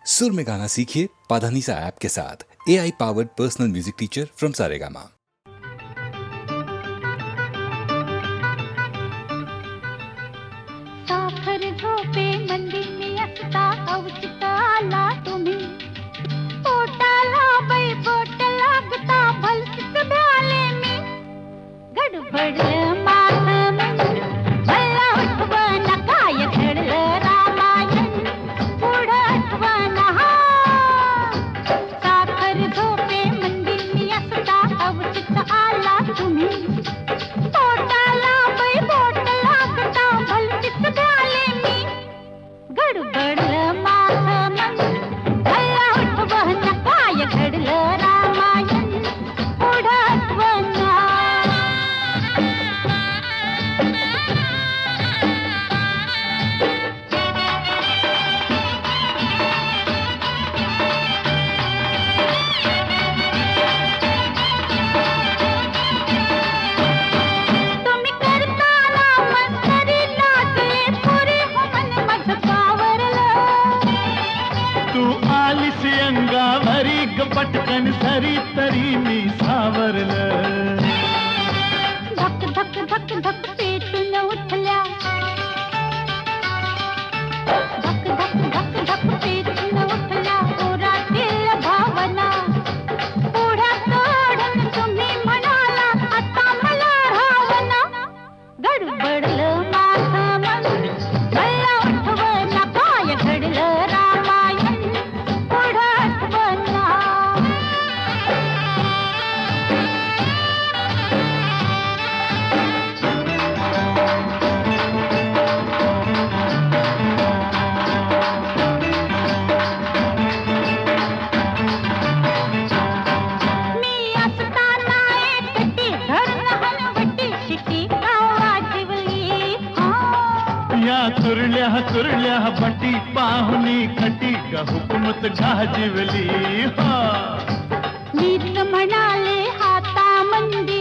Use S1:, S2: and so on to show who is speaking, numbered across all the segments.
S1: सुर में गाना सीखिए पाधानीसा ऐप के साथ। AI powered personal music teacher from Saregama.
S2: साखर झोपे मंदिनी असता अवचित आला तुम्ही पोटाला बाई बोट लागता भलतीच भ्याले मी गडबडलं माझं मन मला आठवण काय घडलं रामायण पुढं आठवण साखर झोपे मंदिनी असता अवचित आला तुम्ही पोटाला बाई बोट लागता भलतीच भ्याले मी गडबडलं माझं मन मला आठवण काय घडलं रामायण पुढं आठवण तुम्ही करताना मस्तरी लागले पुरे हो मन माझं पावरलं
S3: तू आलीस अंगावरी ग पटकन सरी तरी मी सावरलं
S2: धक धक धक धक पेटून उठल्या धक धक धक धक पेटून उठल्या ओरातील भावना पुढ्या सोडून तुम्ही म्हणाला आता मला रावना गडबडलं माझं मन मला आठवण काय घडलं रामायण पुढं आठवण मी असताना एकटी धरण हलवटी शिटी गावा जिवली
S3: या कुरल्या बटी पाहुनी खटी ग हुकूमत गाजिवली हा
S2: मीच म्हणाले हाता मंदी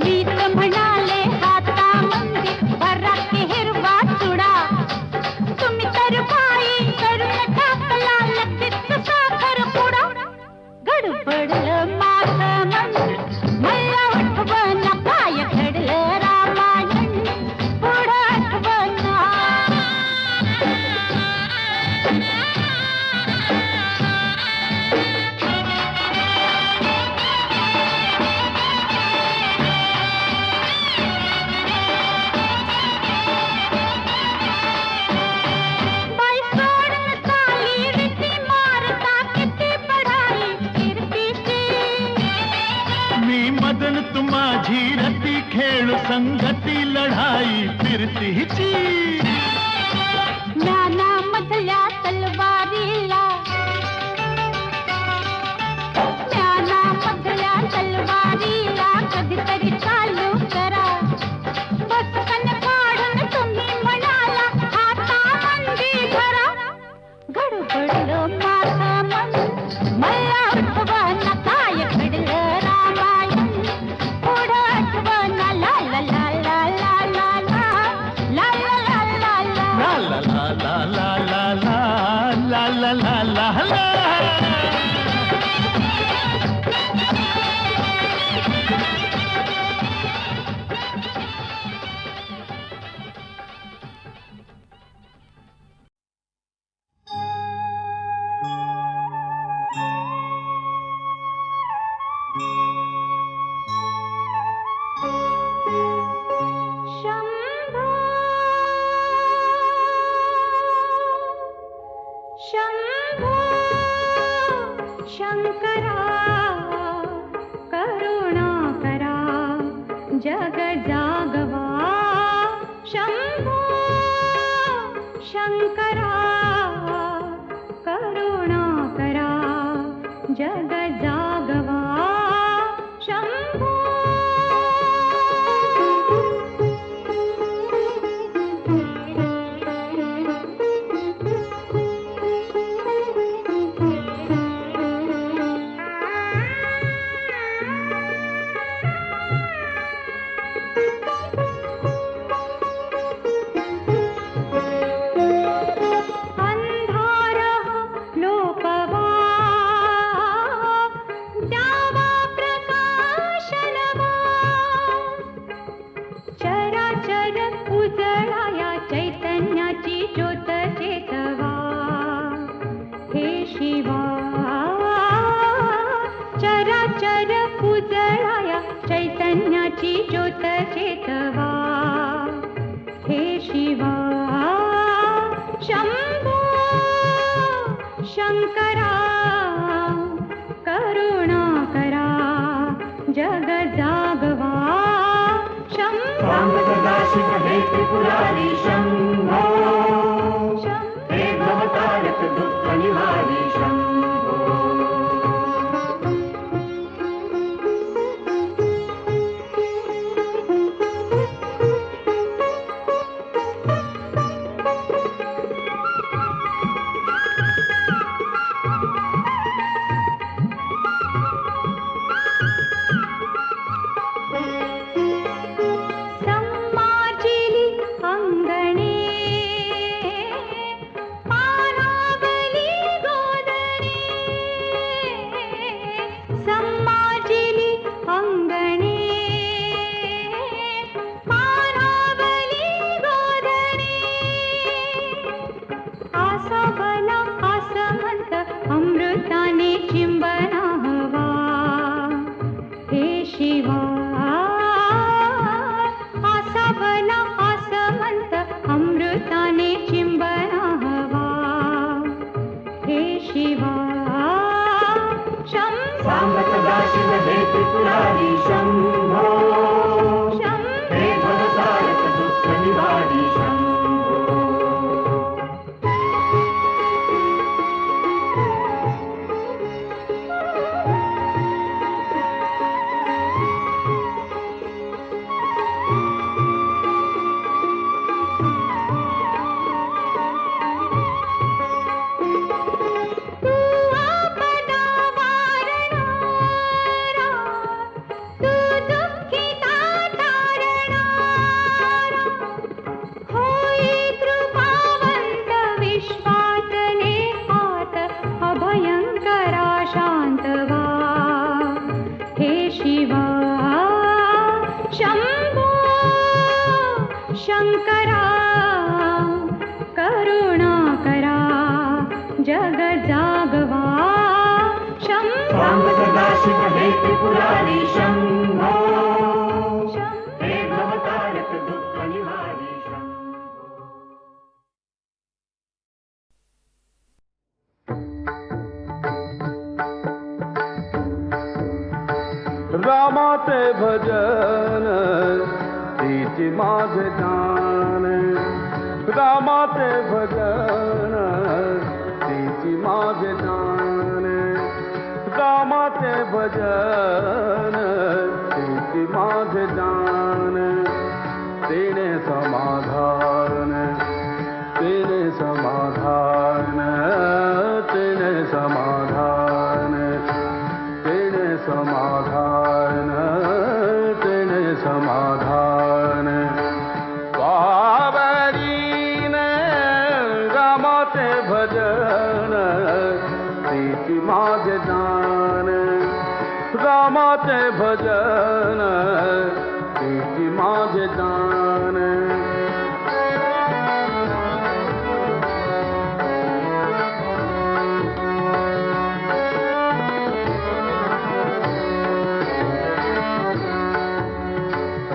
S2: मीच म्हणाले हाता मंदी बरा हिरवा चुडा तुम्ही तर बाई करून टाकला लगेच साखर पुडा गडबडलं माझं मन मला आठवण काय घडलं रामायण पुढं आठवण बाई सोडून चाली रीती मारता किती पढाई कीर्तीची
S3: मी मदन तू माझी रती खेळ संगती लढाई फिरतीची
S2: ज्ञानामधल्या तलवारीला ज्ञानामधल्या तलवारीला कधीतरी चालू करा बचकन काढून तुम्ही म्हणाला हाता मंदी धरा गडबडलं माझं मन मला आठवण काय घडलं रामायण पुढं आठवण ला ला ला ला ला ला ला ला ला ला ला ला
S3: ला
S2: शंभो शंभो शंकरा करुणा करा जग जागवा शंभो शंकरा करुणा करा जग जागवा शंभो
S4: सदाशिव हे त्रिपुरारी शंभो हे भवतारक दुःख निवारी शंभो
S2: संमार्जिली अंगणे पानावली गोदणे संमार्जिली अंगणे पानावली गोदणे आसा बला आसमंत अमृताने चिंबना हवा हे शिवा आसावला आसमंत अमृताने चिंबना हवा हे शिवा
S4: सांब सदाशिव हे त्रिपुरारी शंभो हे भवतारक दुःख निवारी शंभो
S2: तू आपदा वारणारा तू दुःखिता तारणारा होई कृपावंत विश्वातले हात अभयंकरा शांतवा हे शिवा शंभो शंकरा करुणा करा जग जागवा
S4: सांब सदाशिव हे त्रिपुरारी शंभो हे भवतारक दुःख निवारी शंभो
S5: रामाचे भजन तिची माझे जान रामाचे भजन तिची माझे जान रामाचे भजन तिची माझे जान तिने समाधान तिने समाधान तिने समाधान तिने समाधान तिने समाधान पावरीने रामाचे भजन तिची माझे जान रामाचे भजन तिची माझे जान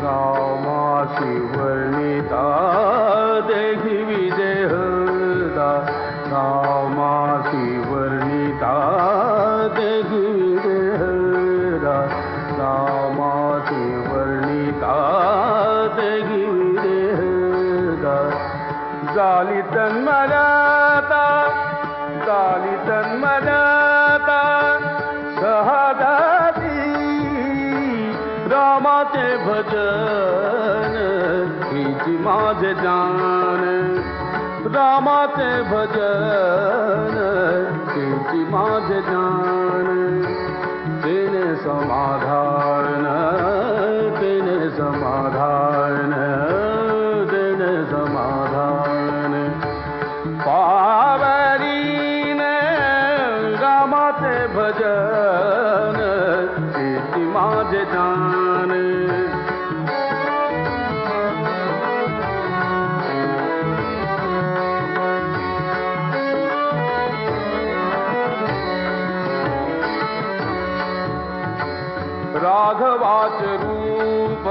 S5: रामाशी वर्णिता देहि विजय रामाशी वर्णिता देहि विजय रामाशी वर्णिता देहि विजय झाली तन्मयता झाली तन्मयता शहादाती रामाचे भजन हिची माझे जान रामाचे भजन हिची माझे जान तिने समाधान तिने समाधान तिने समाधान पावरीने रामाचे भजन हिची माझे जान राघवाचे रूप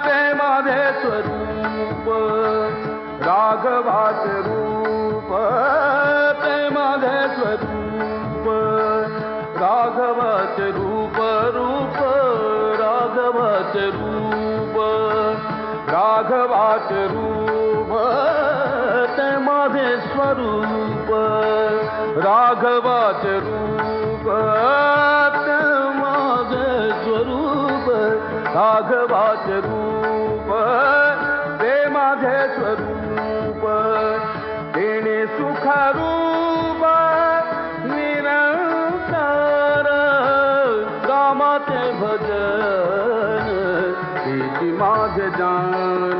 S5: ते माझे स्वरूप राघवाचे रूप ते माझे स्वरूप राघवाचे रूप रूप राघवाचे रूप राघवाचे राघवाचे रूप ते माझे स्वरूप राघवाचे रूप ते माझे स्वरूप राघवाचे रूप ते माझे स्वरूप तेने सुखरूप निरंतर रामाचे भजन तेची माझे जान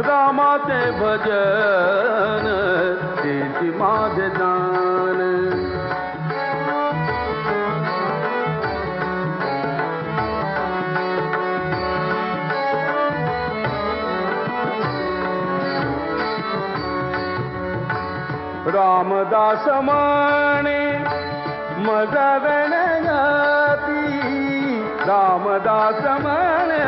S5: रामाचे भजन तेची माझे जान रामदास माने मजगण जाती रामदास माने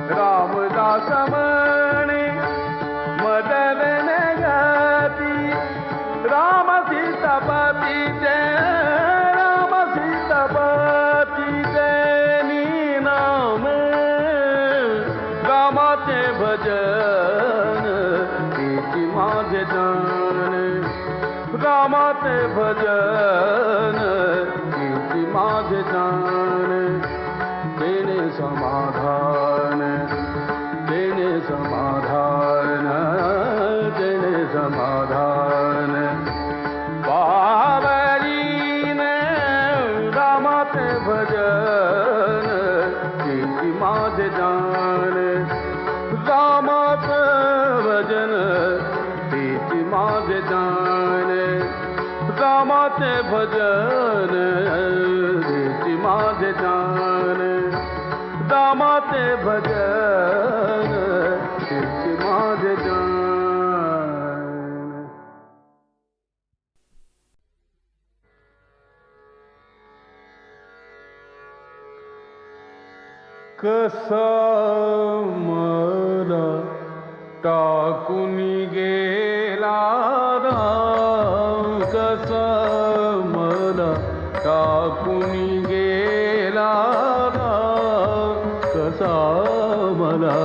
S5: रामदास म्हणे मदन गती राम सीतापतीचे नाम रामाचे भजन तेची माझे जान रामाचे भजन तेची माझे जान तेने समाधान तेने समाधान तेने समाधान बाबरीन रामाचे भजन तेची माझे जान रामाचे भजन तेची माझे जान रामाचे भजन तेची माझे जान रामाचे भजन तेची माझे जान कसा मला टाकून गेला राम कसा मला टाकून गेला राम कसा मला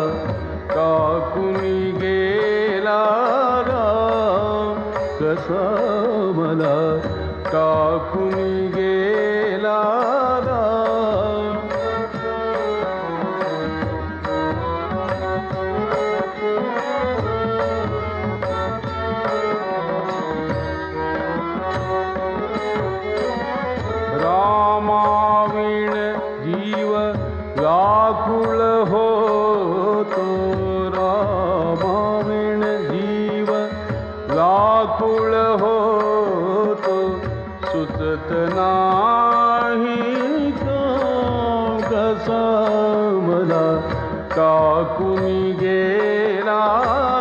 S5: टाकून गेला राम कसा मला टाकून गेला राम रामाविण जीव व्याकुळ होतो रामाविण जीव व्याकुळ होतो सुचत नाही कसा मला टाकून गेला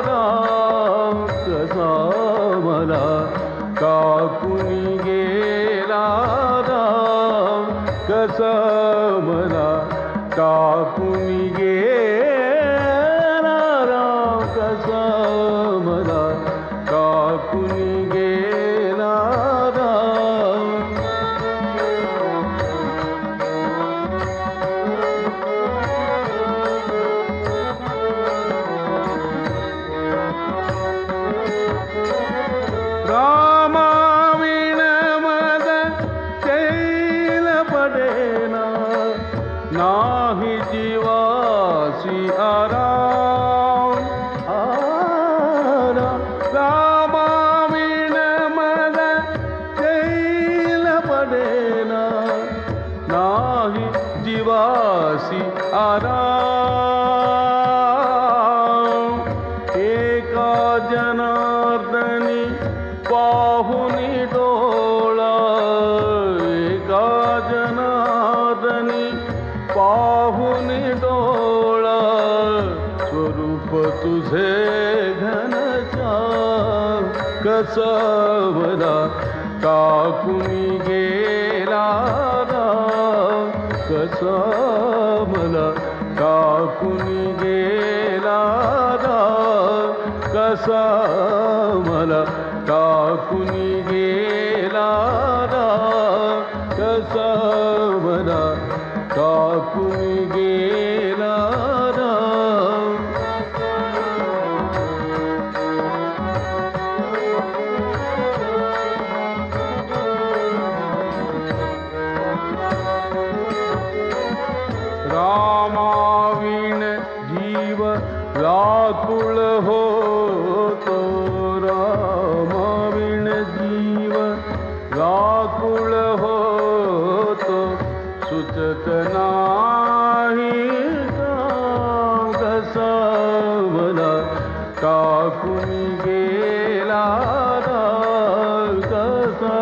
S5: राम कसा मला टाकून गेला राम कसा मला टाकून गेला राम कसा मला टाकून गेला राम रामाविण मद शैल पडेना नाही जीवासी आराम रामाविण मद शैल पडेना नाही जीवासी आराम एका जनार्दनी पाहुनी डोळा एका पाहून डोळा स्वरूप तुझे घनश्याम कसा मला टाकून गेला राम कसा मला टाकून गेला राम कसा मला टाकून गेला राम कसा मला टाकून गेला राम रामाविण जीव व्याकुळ होतो रामाविण जीव व्याकुळ होतो सुचत नाही कसा मला टाकून गेला राम कसा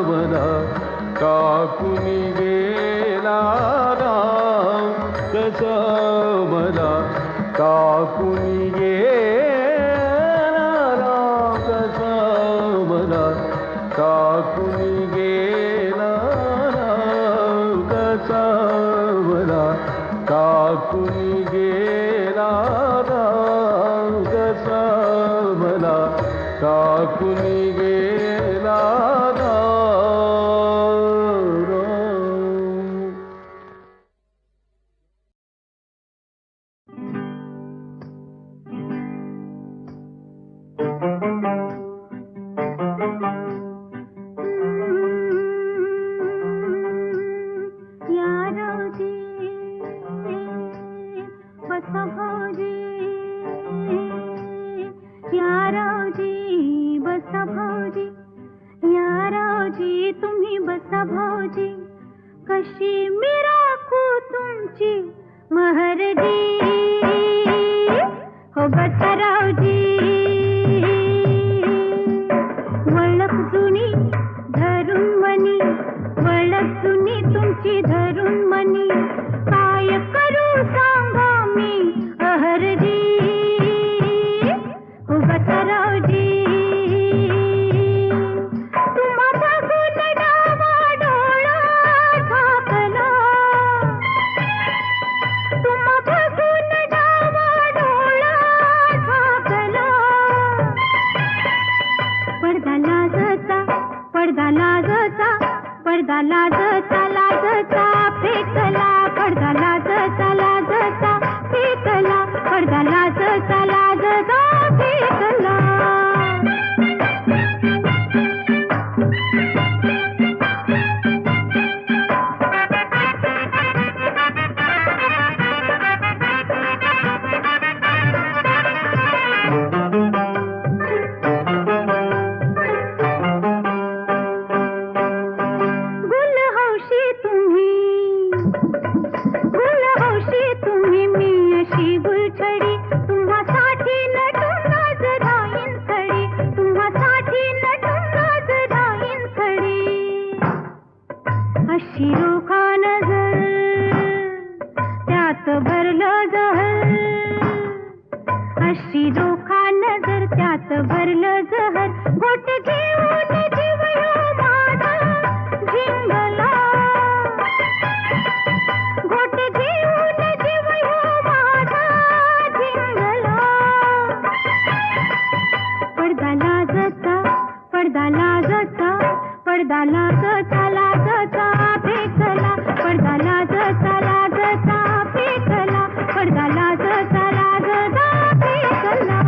S5: मला टाकून गेला राम कसा मला टाकून गेला राम कसा मला टाकून गेला राम कसा मला टाकून गेला राम कसा मला टाकून गेला
S2: बसा भाऊजी या रावजी बसा भाऊजी या रावजी तुम्ही बसा भाऊजी कशी मी राखू तुमची महरजी हो बसा रावजी वळख जुनी धरून मनी वळख जुनी तुमची धरून मनी काय करू सांगा मी अहरजी हो बसा रावजी तुम्हा बघून डावा डोळा झाकला तुम्हा बघून डावा डोळा झाकला पडदा लाजचा पडदा लाजचा पडदा लाजचा लाजचा फेकला पडदा लाजचा लाजचा फेकला पडदा लाजचा लाजचा फेकला शिरोखा नजर त्यात भरलं जहर अशी रोखा नजर त्यात भरलं जहर घोट घेऊन जीव ह्यो माझा झिंगला घोट घेऊन जीव ह्यो माझा झिंगला पडदा लाजचा पडदा लाजचा पडदा लाजचा लाजचा फेकला पडदा लाजचा लाजचा फेकला पडदा लाजचा लाजचा फेकला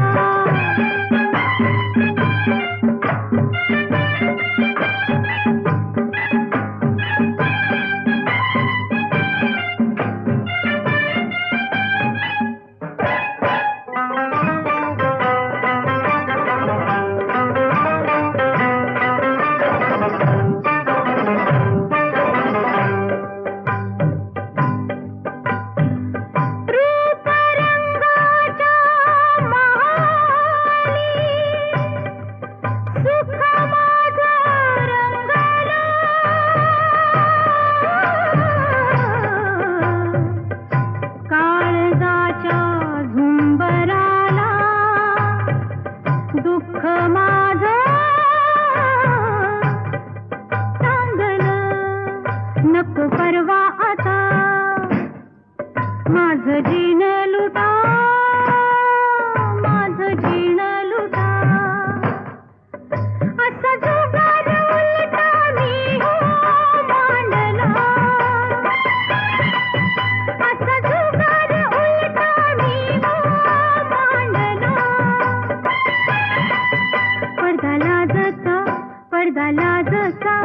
S2: माझं जीण लुटा, माझं जीण लुटा, असा जुगार उलटा मी हो मांडला, असा जुगार उलटा मी हो मांडला. पडदा लाजचा, पडदा लाजचा,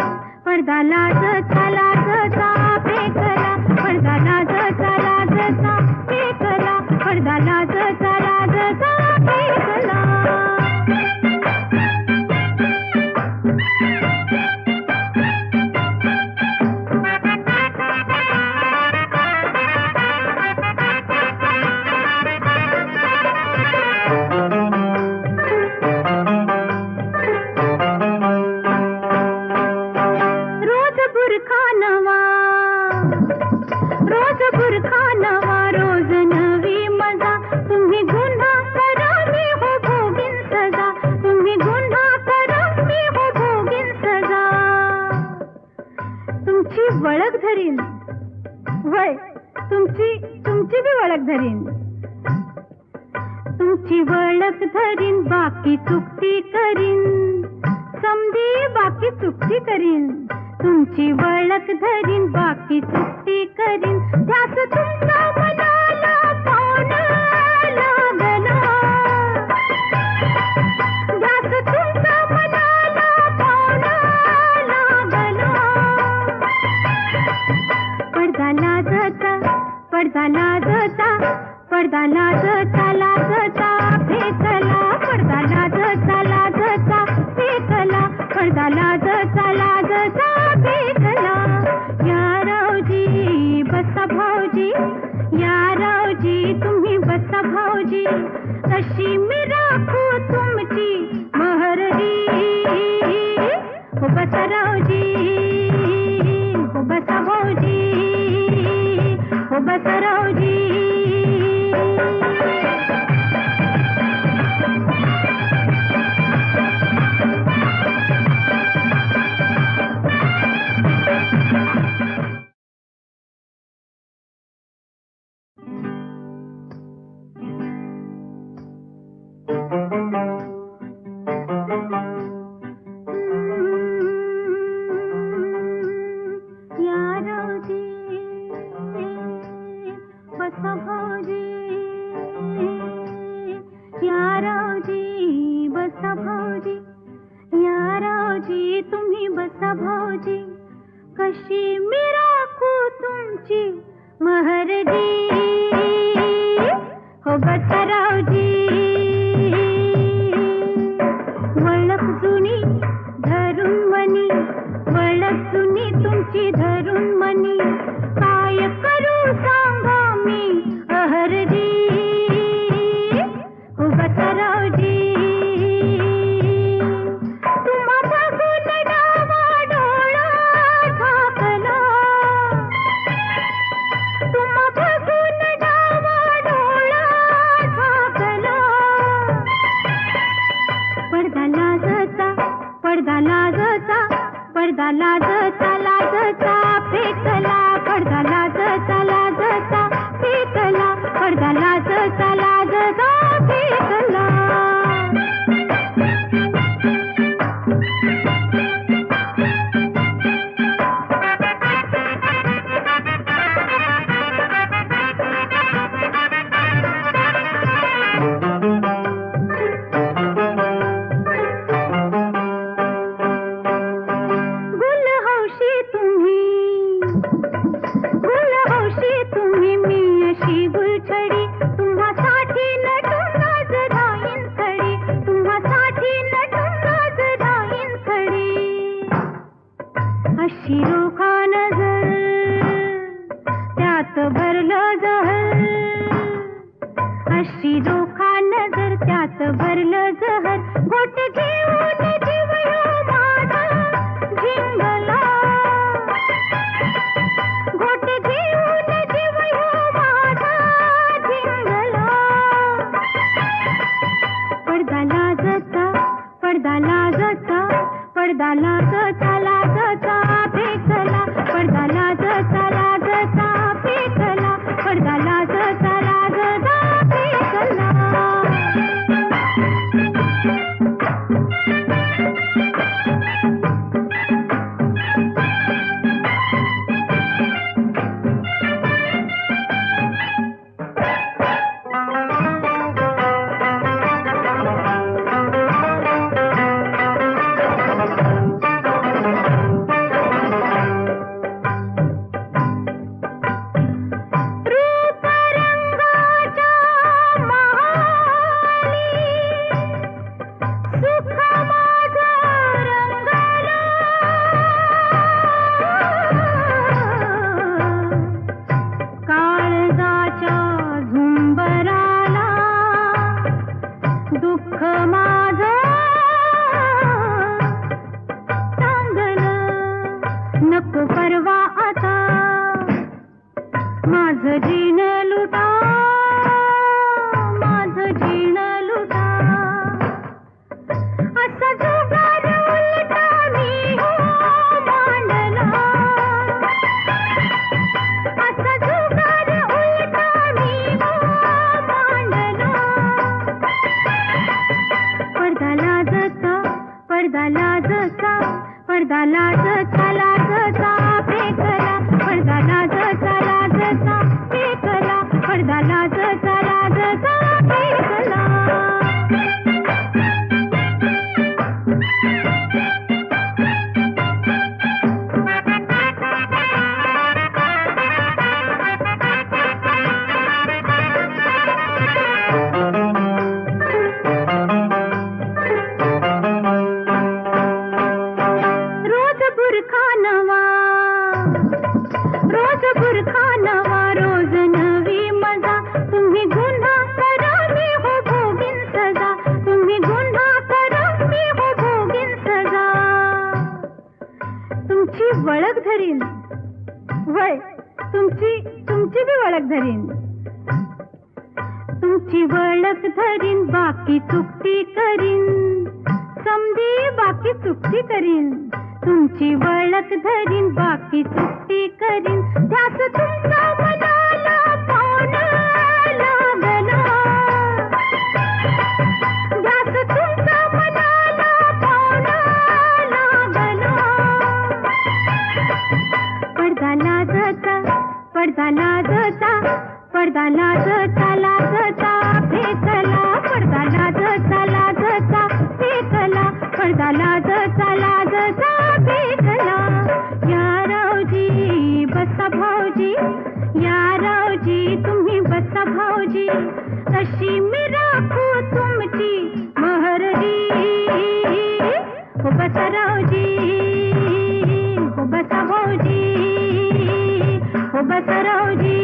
S2: पडदा लाजचा, लाजचा फेकला, पडदा लाजचा, लाजचा फेकला, पडदा लाजचा, लाजचा फेकला. रोज बुरखा नवा, रोज बुरखा नवा, रोज नवी मजा. तुम्ही गुन्हा करा मी हो भोगीन सजा, तुम्ही गुन्हा करा मी हो भोगीन सजा. तुमची वळख धरीन, वय तुमची तुमची बी वळख धरीन, तुमची वळख धरीन, बाकी चुकती करीन, समधी बाकी चुकती करीन. तुमची वळख धरीन, बाकी चुकती करीन. ध्यास तुमचा मनाला पावना लागला, ध्यास तुमचा मनाला पावना लागला. पडदा लाजचा, पडदा लाजचा, पडदा लाजचा, लाजचा फेकला, पडदा लाजचा, लाजचा फेकला, पडदा लाजचा, लाजचा फेकला. या रावजी बसा भाऊजी, या रावजी तुम्ही बसा भाऊजी, कशी मी राखू तुमची महरजी. हो बसा रावजी, हो बसा भाऊजी, हो बसा रावजी. या रावजी बसा भाऊजी, या रावजी बसा भाऊजी, या रावजी तुम्ही बसा भाऊजी, कशी मी राखू तुमची महरजी. हो बसा रावजी. वळख जुनी धरून मनी, वळख जुनी तुमची धरून मनी, काय करू सांगा मी अहरजी. हो बसा रावजी. तुम्हा बघून डावा डोळा झाकला, तुम्हा बघून डावा डोळा झाकला. पडदा लाजचा, पडदा लाजचा, पडदा लाजचा, लाजचा फेकला, पडदा लाजचा, लाजचा फेकला, पडदा लाजचा, लाजचा फेकला. गुलहौशी तुम्ही, गुलहौशी तुम्ही, मी अशी गुलछडी, तुम्हासाठी नटून आज राहीन खडी, तुम्हासाठी नटून आज राहीन खडी. अशी रोखा नजर, त्यात भरलं जहर, अशी रोखा नजर, त्यात भरलं जहर. घोट घेऊन जीव ह्यो माझा झिंगला, घोट घेऊन जीव ह्यो माझा झिंगला. पडदा लाजचा, पडदा लाजचा, पडदा लाजचा, लाजचा फेकला, पडदा लाजचा, लाजचा फेकला, पडदा लाजचा. लाजचा लाजचा फेकला पडदा लाजचा लाजचा फेकला पडदा लाजचा लाजचा फेकला रोज बुरखा नवा रोज नवी मजा तुम्ही गुन्हा करा मी हो भोगीन सजा तुम्ही गुन्हा करा मी हो भोगीन सजा तुमची वळख धरीन वय तुमची बी वळख धरीन तुमची वळख धरीन बाकी चुकती करीन समधी बाकी चुकती करीन तुमची वळख धरीन बाकी चुकती करीन ध्यास तुमचा मनाला पावना लागला ध्यास तुमचा मनाला पावना लागला पडदा लाजचा पडदा लाजचा पडदा लाजचा लाजचा फेकला पडदा लाजचा लाजचा फेकला पडदा लाजचा लाजचा फेकला या रावजी बसा भाऊजी या रावजी तुम्ही बसा भाऊजी अशी मी राखू तुमची महरजी हो बसा रावजी हो बसा भाऊजी हो बसा रावजी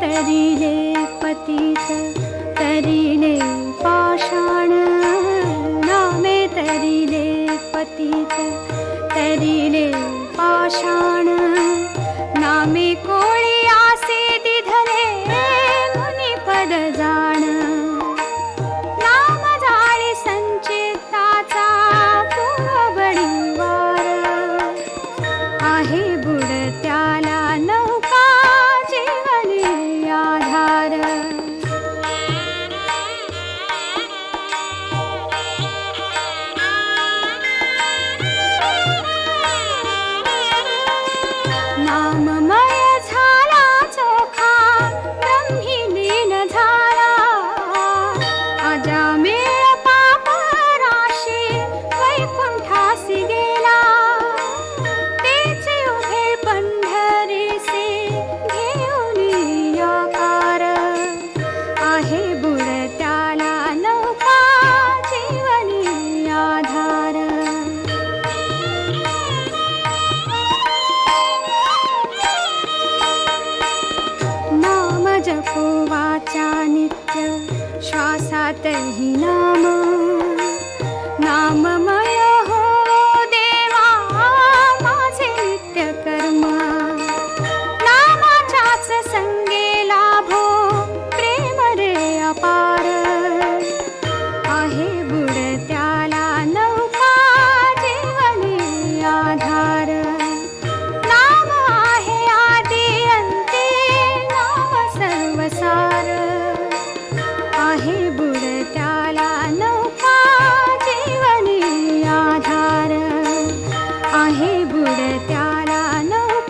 S2: तरीले पतित तरीले पाषाण नामे तरीले पतित तरीले पाषाण नामे कोळी आसे दिधले मुनी पद जाण नाम जाळी संचिताचा पूर्वबळीवार आहे बुडत्याला नौका जीवनी आधार नाममय झाला चोखा ब्रह्मी लीन झाला अजामेळ पाप राशी वैकुंठासी गेला तेचे उभे पंढरीसे घेऊन आकार आहे बुडत्याला नौका जीवनी आधार नाम जपो वाचा नित्य श्वासातही नाम नाममय हो देवा माझे नित्य कर्म नामाच्याच संगे लाभो प्रेम रे अपार आहे बुडत्याला नौका जीवनी आधार नाम आहे आदि अंते नाम सर्वसार आहे बुडत्याला नौका जीवनी आधार आहे बुडत्याला नौका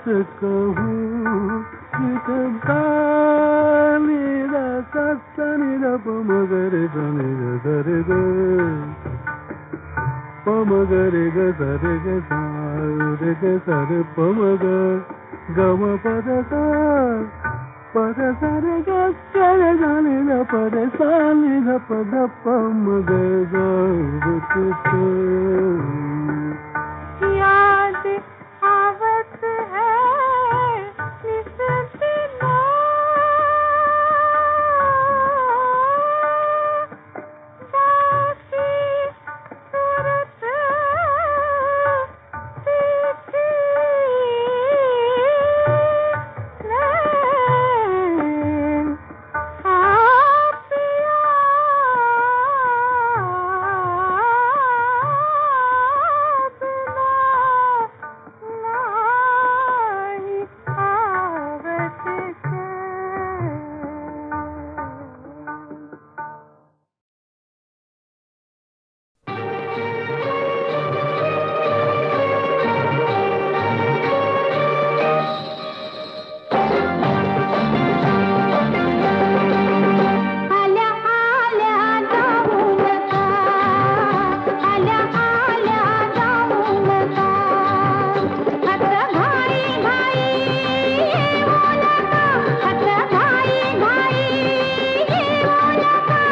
S5: कहूँ पमगरे गरे ग पमगरे ग सरे ग सारे ग सर पमग गम पद पद सरे ग सरे जाने ग पद साने ग पद पमग ग
S2: याद आवत है निस दिनों दासी सूरत देखी नैन आपिया नाही आवत है आल्या आल्या जाऊ नका आल्या आल्या जाऊ नका आता घाई घाई येऊ नका आता घाई घाई येऊ नका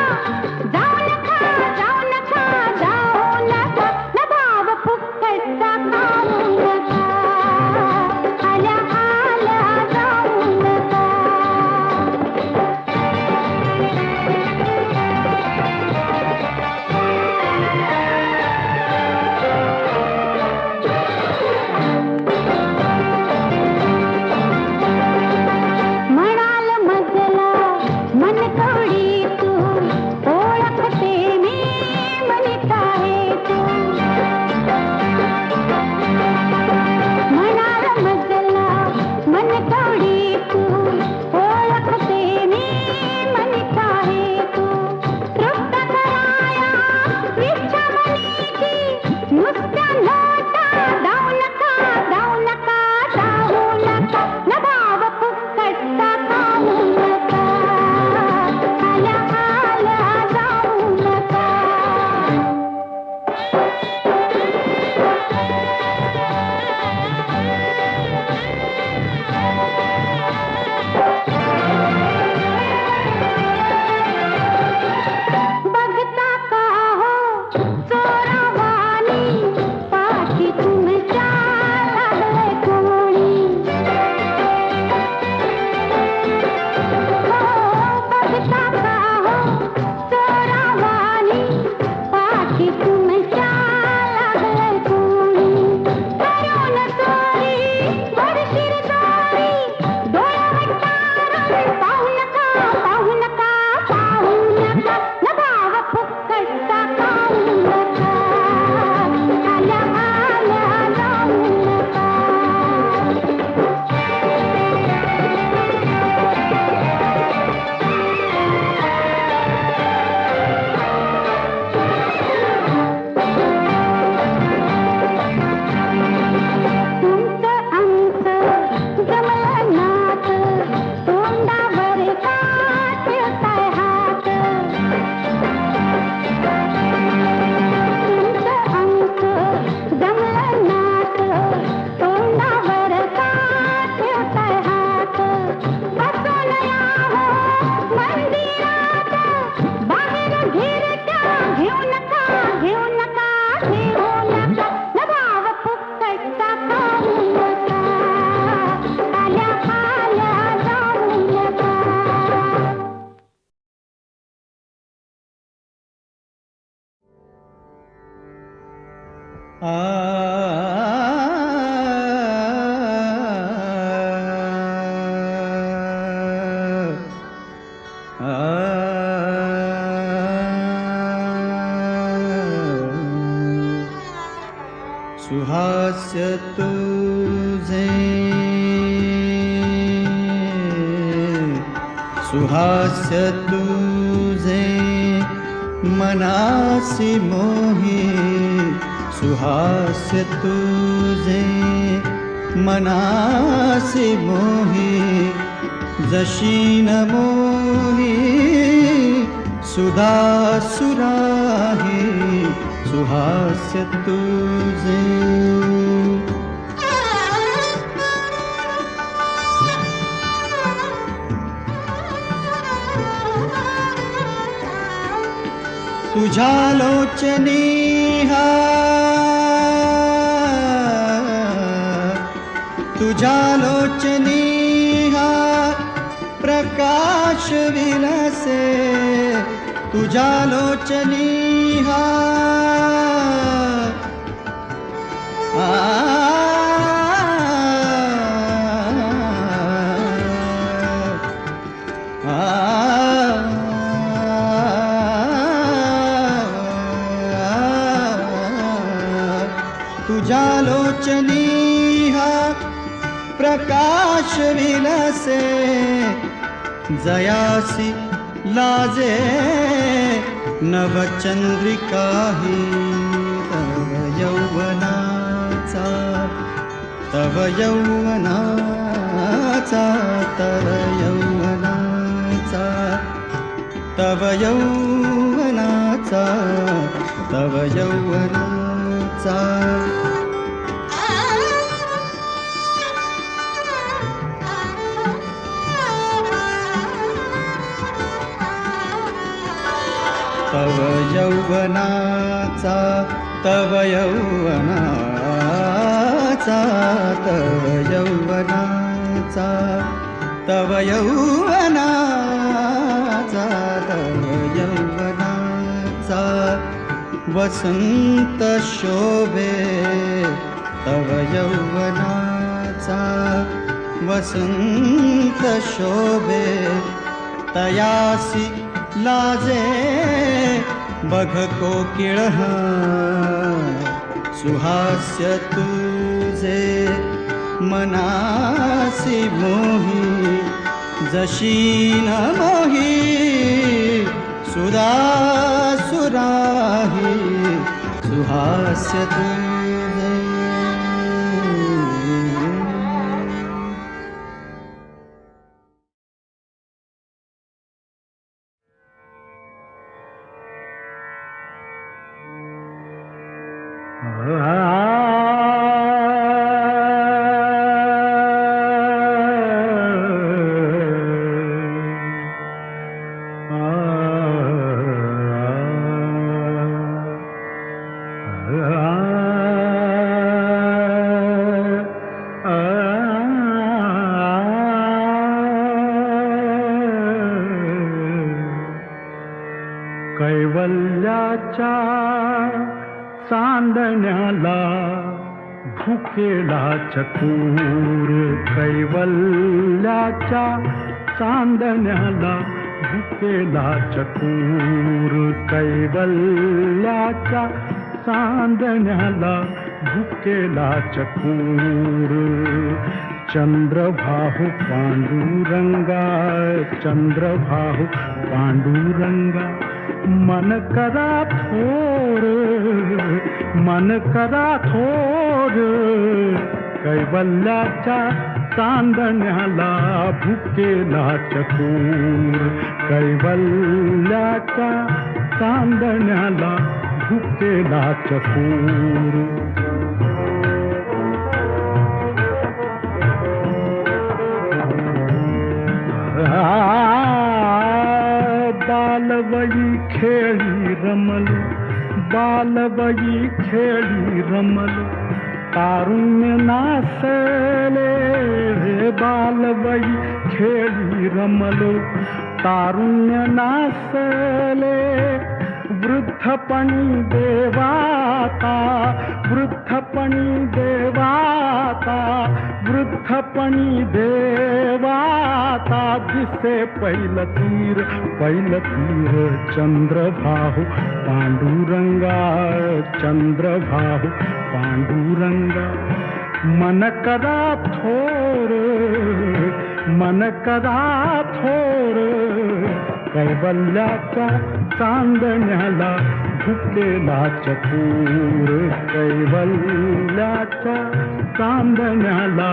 S2: जाऊ नका जाऊ नका जाऊ नका न भाव फुकटचा खाऊ नका आल्या आल्या जाऊ नका म्हणाल मजला मन कवडी तू ओळखते मी म्हणत आहे तू म्हणाल मजला मन कवडी तू ओळखते मी म्हणत आहे तू तृप्त कराया इच्छा मनीची नुसत्या नोटा जाऊ नका जाऊ नका जाऊ नका न भाव फुकटचा खाऊ नका आल्या आल्या जाऊ नका बघता का हो चोरावानी पाठी तुमच्या लागले कोणी बघता का हो चोरावानी पाठी तुमच्या लागले कोणी करून चोरी वरशीर चोरी डोळ्यावर पाहू नका पाहू नका पाहू नका न भाव फुकटचा खाऊ नका आल्या आल्या जाऊ नका तुमचं आमचं जमलं नात तोंडावर का ठेवताय हात तुमचं आमचं जमलं नात तोंडावर का ठेवताय हात बसून यावं मंदिरात बाहेर घिरट्या घेऊ नका घेऊ नका घेऊ नका न भाव फुकटचा खाऊ नका आल्या आल्या जाऊ नका
S6: सुहास्य तुझे सुहास्य तुझे मनासी मोही सुहास्य तुझे मनासी मोही जशी न मोही सुधा सुराही सुहास्य तुझे तुझ्या लोचनी तुझ्या लोचनी प्रकाश विलसे तुझ्या लोचनी तुझ्या लोचनी प्रकाश विलसे जयासी लाजे नवचंद्रिकाही तव यौवनाचा तव यौवनाचा तव यौवनाचा तव यौवनाचा तव यौवनाचा तव यौवनाचा तव यौवनाचा तव यौवनाचा तव यौवनाचा तव यौवनाचा वसंत शोभे तव यौवनाचा वसंत शोभे तयासी लाजे बघ कोकिळ सुहास्य तुझे मनासी मोही जशी न मोही सुधा सुराही सुहास्य तुझे
S3: कैवल्याच्या चांदण्याला भुकेला चकोर कैवल्याच्या चांदण्याला भुकेला चकोर कैवल्याच्या चांदण्याला भुकेला चकोर चंद्रभाहु पांडुरंगा चंद्रभाहु पांडुरंगा मन करा थोर कैवल्याच्या चांदण्याला भुकेला चकोर कैवल्याच्या चांदण्याला भुकेला चकोर बालवयी खेळी रमलो बालवयी खेळी रमलो तारुण्य नासले रे बालवयी खेळी रमलो तारुण्य नासले वृद्धपणी देवाता वृद्धपणी देवाता वृद्धपणी देवाता दिसे पहिलं तीर चंद्रभाहु पांडुरंगा चंद्रभाहु पांडुरंगा मन करा थोर कैवल्याच्या चांदण्याला भुकेला चतुर कैवल्याच्या चांदण्याला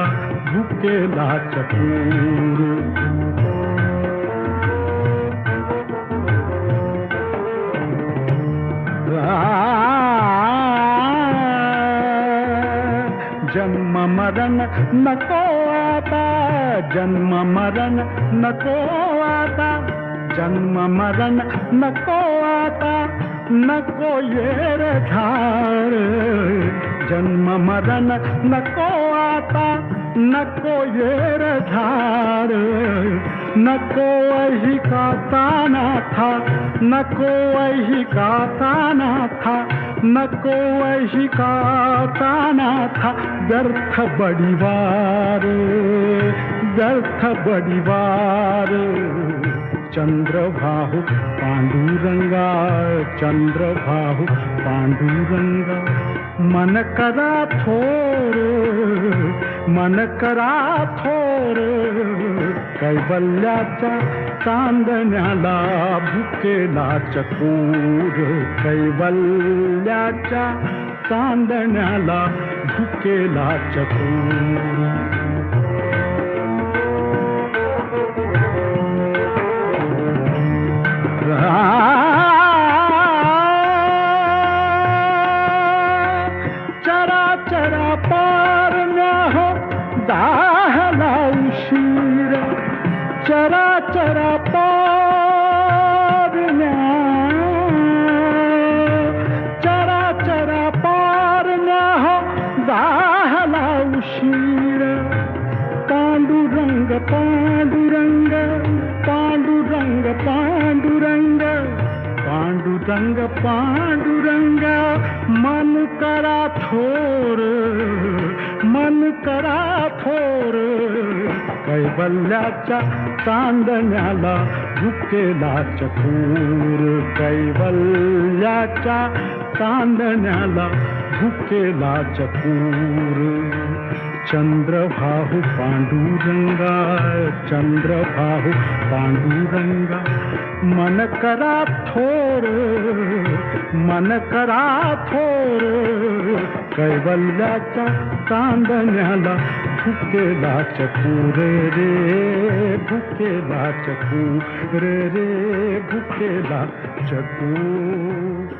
S3: भुकेला चतुर जन्म मरण नको आता जन्म मरण नको आता जन्म मरण नको आता नको येर झार जन्म मरण नको आता नको येर झार नको वही का ताना था नको वही का ताना था नको वही का ताना था व्यर्थ बड़ीवार व्यर्थ बड़ीवार चंद्रभाहु पांडुरंगा चंद्रभाहु पांडुरंगा मन करा थोर मन करा थोर कैवल्याच्या चांदण्याला भुकेला चकोर कैवल्याच्या चांदण्याला भुकेला चकोर चरा चरा पारण्या हो दाहला उशीर चरा चरा पारण्या चरा चरा पारण्या हो दाहला उशीर पांडुरंग पांडुरंग पांडुरंग पांडुरंग पांडुरंग पांडुरंग मन करा थोर मन करा थोर कैवल्याच्या चांदण्याला भुकेला चतुर कैवल्याच्या चांदण्याला भुकेला चतुर चंद्रभाहु पांडुरंगा चंद्रभाहु पांडुरंगा मन करा थोर मन करा थोर कैवल्याच्या चांदण्याला भुकेला चतुर रे भुकेला चतुर रे भुकेला चतुर